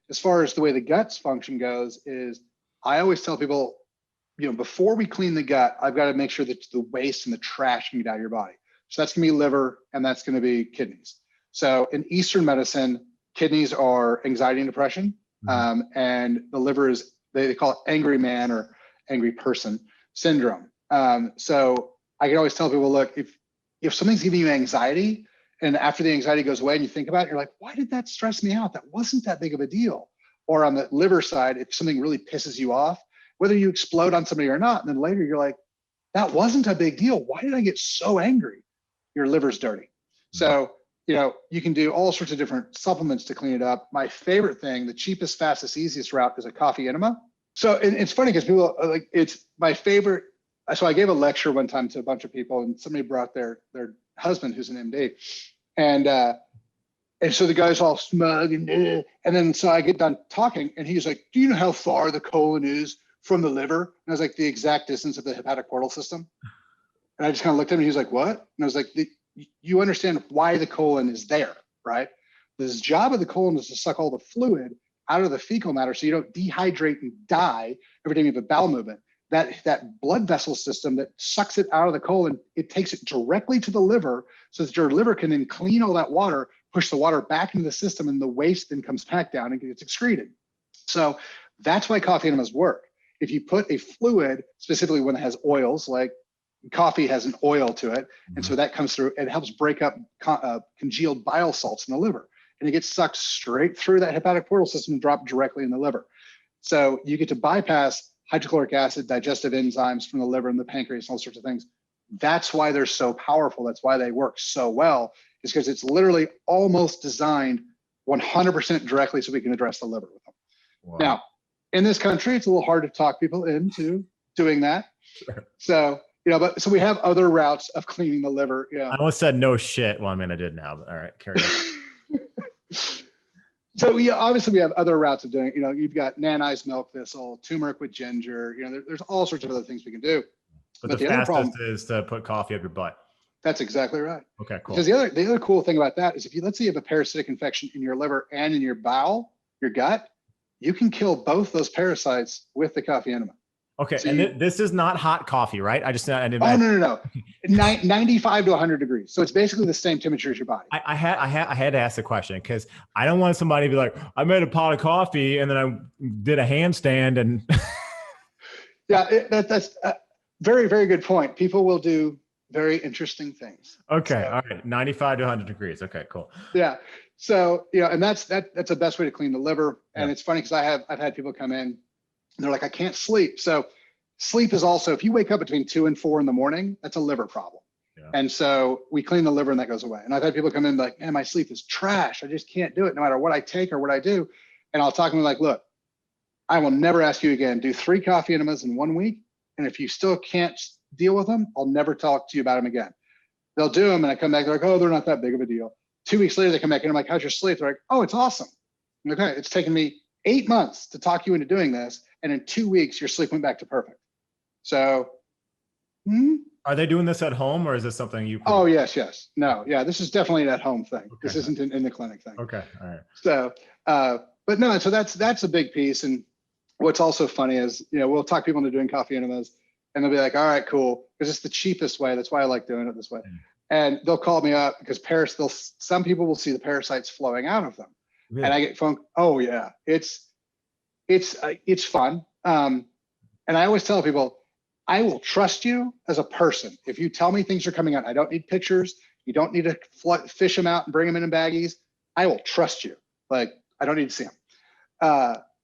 as far as the way the gut's function goes, is I always tell people, before we clean the gut, I've got to make sure that the waste and the trash can get out of your body. So that's going to be liver and that's going to be kidneys. So in Eastern medicine, kidneys are anxiety and depression. And the liver is, they call it angry man or angry person syndrome. So I can always tell people, look, if something's giving you anxiety and after the anxiety goes away and you think about it, you're like, why did that stress me out? That wasn't that big of a deal. Or on the liver side, if something really pisses you off, whether you explode on somebody or not, and then later you're like, that wasn't a big deal. Why did I get so angry? Your liver's dirty. So, you can do all sorts of different supplements to clean it up. My favorite thing, the cheapest, fastest, easiest route is a coffee enema. So it's funny because people are like, it's my favorite. So I gave a lecture one time to a bunch of people and somebody brought their husband who's an MD. And so the guy's all smug and then so I get done talking and he's like, do you know how far the colon is from the liver? And I was like, the exact distance of the hepatic portal system. And I just kind of looked at him and he was like, what? And I was like, you understand why the colon is there, right? The job of the colon is to suck all the fluid out of the fecal matter so you don't dehydrate and die every time you have a bowel movement. That blood vessel system that sucks it out of the colon, it takes it directly to the liver so that your liver can then clean all that water, push the water back into the system, and the waste then comes back down and gets excreted. So that's why coffee enemas work. If you put a fluid, specifically when it has oils, like coffee has an oil to it, and so that comes through, it helps break up congealed bile salts in the liver, and it gets sucked straight through that hepatic portal system and dropped directly in the liver. So you get to bypass hydrochloric acid, digestive enzymes from the liver and the pancreas, and all sorts of things. That's why they're so powerful. That's why they work so well, is because it's literally almost designed 100% directly so we can address the liver with them. Wow. Now, in this country, it's a little hard to talk people into doing that. Sure. So, so we have other routes of cleaning the liver. Yeah. I almost said no shit. Well, I mean, I did now, but all right, carry on. So obviously we have other routes of doing it. You've got Nanai's milk thistle, turmeric with ginger. There's all sorts of other things we can do. But the fastest is to put coffee up your butt. That's exactly right. Okay, cool. Because the other cool thing about that is let's say you have a parasitic infection in your liver and in your bowel, your gut, you can kill both those parasites with the coffee enema. Okay, so this is not hot coffee, right? I didn't. Oh, no. 95 to 100 degrees. So it's basically the same temperature as your body. I had to ask the question because I don't want somebody to be like, I made a pot of coffee and then I did a handstand and. Yeah, that's a very, very good point. People will do very interesting things. Okay, all right, 95 to 100 degrees. Okay, cool. Yeah, so and that's the best way to clean the liver. And it's funny because I've had people come in. And they're like, I can't sleep. So sleep is also, if you wake up between 2 and 4 in the morning, that's a liver problem. Yeah. And so we clean the liver and that goes away. And I've had people come in like, man, my sleep is trash. I just can't do it no matter what I take or what I do. And I'll talk to them like, look, I will never ask you again, do 3 coffee enemas in 1 week. And if you still can't deal with them, I'll never talk to you about them again. They'll do them and I come back, they're like, oh, they're not that big of a deal. 2 weeks later, they come back and I'm like, how's your sleep? They're like, oh, it's awesome. Okay, it's taken me 8 months to talk you into doing this. And in 2 weeks, your sleep went back to perfect. So. Are they doing this at home or is this something you? Oh, yes. No, yeah, this is definitely an at-home thing. Okay. This isn't in the clinic thing. Okay, all right. So, but no, so that's a big piece. And what's also funny is, we'll talk people into doing coffee enemas and they'll be like, all right, cool. Because it's the cheapest way. That's why I like doing it this way. And they'll call me up because some people will see the parasites flowing out of them. Really? And I get phone. Oh yeah, it's fun. And I always tell people, I will trust you as a person. If you tell me things are coming out, I don't need pictures. You don't need to fish them out and bring them in baggies. I will trust you. Like, I don't need to see them.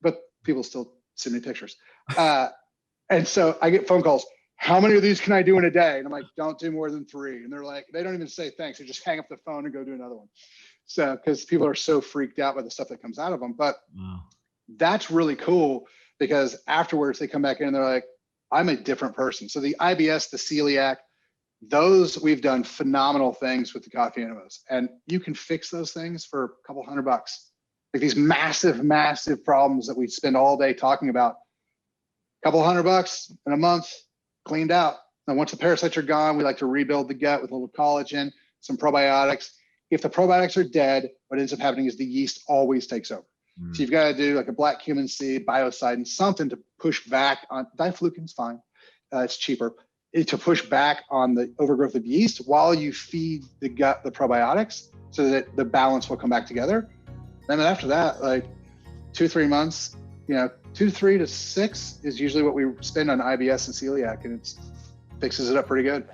But people still send me pictures. And so I get phone calls. How many of these can I do in a day? And I'm like, don't do more than 3. And they're like, they don't even say thanks. They just hang up the phone and go do another one. So, because people are so freaked out by the stuff that comes out of them. But that's really cool because afterwards they come back in and they're like, I'm a different person. So the IBS, the celiac, those we've done phenomenal things with the coffee enemas. And you can fix those things for a couple $100. Like these massive, massive problems that we spend all day talking about, a couple $100 in a month, cleaned out. And once the parasites are gone, we like to rebuild the gut with a little collagen, some probiotics. If the probiotics are dead, what ends up happening is the yeast always takes over. So you've got to do like a black cumin seed, biocidin, something to push back on. Diflucan's fine. It's cheaper to push back on the overgrowth of yeast while you feed the gut the probiotics so that the balance will come back together. And then after that, like 2-3 months, 2 to 3 to 6 is usually what we spend on IBS and celiac, and it fixes it up pretty good.